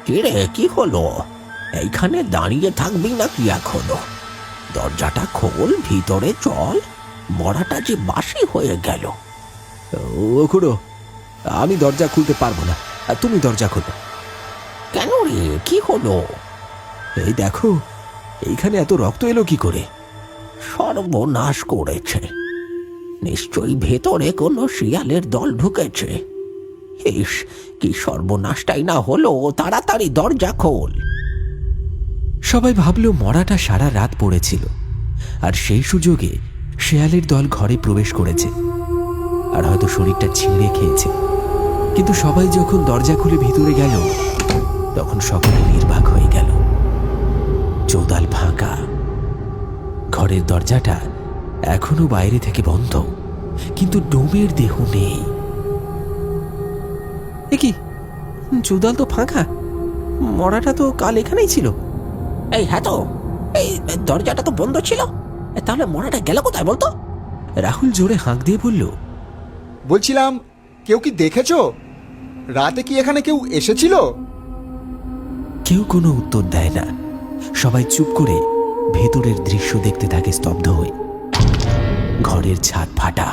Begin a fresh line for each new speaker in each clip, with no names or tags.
কিরে, কি হলো? এইখানে দাঁড়িয়ে থাকবি নাকি এখনো? দরজাটা খোল, ভিতরে চল। মরাটা যে বাসি হয়ে গেল।
ও খুড়ো, আমি দরজা খুলতে পারবো না, তুমি দরজা খোলো।
কেন রে, কি হলো?
এই দেখো, এইখানে এত রক্ত এলো কি করে?
সর্বনাশ করেছে। নিশ্চয়ই ভেতরে কোনো শিয়ালের দল ঢুকেছে। ইস, কি সর্বনাশটাই না হলো! তাড়াতাড়ি দরজা খোল।
সবাই ভাবল মরাটা সারা রাত পড়েছিল, আর সেই সুযোগে শেয়ালের দল ঘরে প্রবেশ করেছে, আর হয়তো শরীরটা ছিঁড়ে খেয়েছে। কিন্তু সবাই যখন দরজা খুলে ভিতরে গেল, তখন সকলে নির্বাক হয়ে গেল। চৌদাল ফাঁকা, ঘরের দরজাটা এখনো বাইরে থেকে বন্ধ, কিন্তু ডোমের দেহ নেই। এ কি, চৌদাল তো ফাঁকা, মরাটা তো কাল এখানেই ছিল।
এই হ্যাঁ তো, এই দরজাটা তো বন্ধ ছিল, তাহলে মরাটা গেল কোথায় বলতো?
রাহুল জোরে হাঁক দিয়ে বলল,
বলছিলাম, কেউ কি দেখেছো? রাতে কি এখানে কেউ এসেছিল?
কেউ কোনো উত্তর দেয় না। সবাই চুপ করে ভেতরের দৃশ্য দেখতে থাকে স্তব্ধ হয়ে। ঘরের ছাদ ফাটা,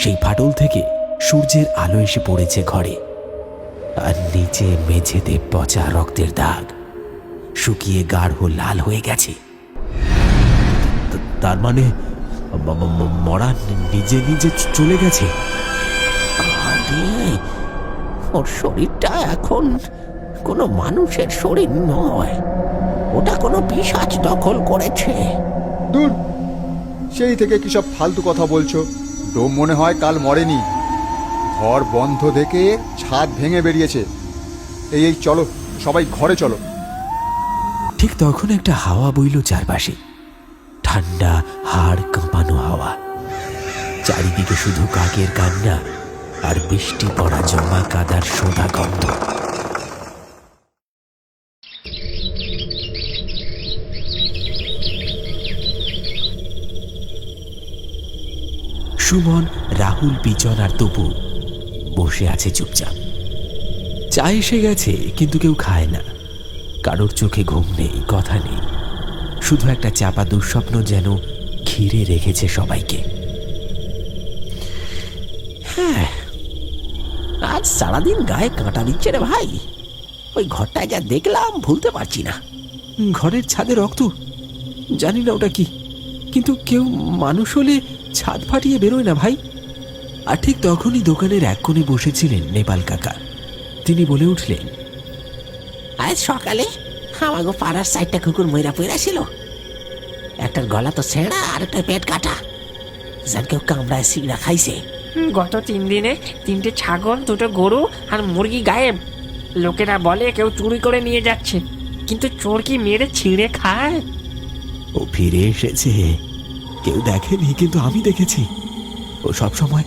সেই ফাটল থেকে সূর্যের আলো এসে পড়েছে ঘরে, আর নিচে মেঝেতে পচা রক্তের দাগ, শুকিয়ে গাঢ় লাল হয়ে গেছে। তার মানে মরা নিজে নিজে চলে গেছে।
আরে, ওর শরীরটা এখন কোনো মানুষের শরীর নয়, ওটা কোনো পিশাচ দখল করেছে।
দূর, সেই থেকে কি সব ফালতু কথা বলছো? ডোম মনে হয় কাল মরেনি। ঘর বন্ধ দেখে ছাদ ভেঙে বেরিয়েছে। এই চলো, সবাই ঘরে চলো।
ঠিক তখন একটা হাওয়া বইল চারপাশে, ঠান্ডা হাড় কাঁপানো হাওয়া। চারিদিকে শুধু কাকের কান্না আর বৃষ্টি পড়া জমা কাদার সোঁদা গন্ধ। সুমন, রাহুল, বিজন আর তপু বসে আছে চুপচাপ। চা এসে গেছে, কিন্তু কেউ খায় না। কারোর চোখে ঘুম নেই, কথা নেই, শুধু একটা চাপা দুঃস্বপ্ন যেন ঘিরে রেখেছে সবাইকে।
হ্যাঁ, আজ সারাদিন গায়ে কাঁটা দিচ্ছে রে ভাই। ওই ঘরটায় যা দেখলাম ভুলতে পারছি না।
ঘরের ছাদে রক্ত, জানি না ওটা কি, কিন্তু কেউ মানুষ হলে ছাদ ফাটিয়ে বেরোয় না ভাই। আর ঠিক তখনই দোকানের এক কোণে বসেছিলেন নেপাল কাকা। তিনি বলে উঠলেন,
আজ সকালে আমাকে পাড়ার সাইডটা কুকুর ময়রা পয়রা ছিল। একটার গলা তো ছেঁড়া, আর একটা পেট কাটা, যেন কেউ কামড়ায় সিগড়া খাইছে।
গত 3 দিনে 3টে ছাগল, 2টো গরু আর মুরগি গায়েব। লোকেরা বলে কেউ চুরি করে নিয়ে যাচ্ছে, কিন্তু চোর কি মেরে ছিঁড়ে খায়?
ও ফিরে এসেছে। কেউ দেখেনি, কিন্তু আমি দেখেছি। ও সব সময়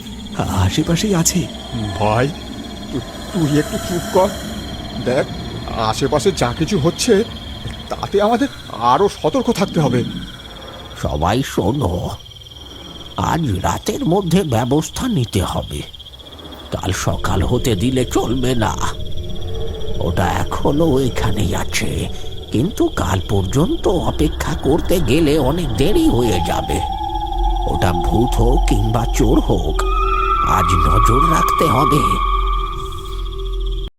আশেপাশেই আছে।
ভাই, তুই একটু চুপ কর। দেখ, আশেপাশে যা কিছু হচ্ছে তাতে আমাদের আরো সতর্ক থাকতে হবে।
সবাই শোনো, আজ রাতের মধ্যে ব্যবস্থা নিতে হবে। কাল সকাল হতে দিলে চলবে না। ওটা এখনো এখানেই আছে, কিন্তু কাল পর্যন্ত অপেক্ষা করতে গেলে অনেক দেরি হয়ে যাবে। ওটা ভূত হোক কিংবা চোর হোক, আজ নজর রাখতে হবে।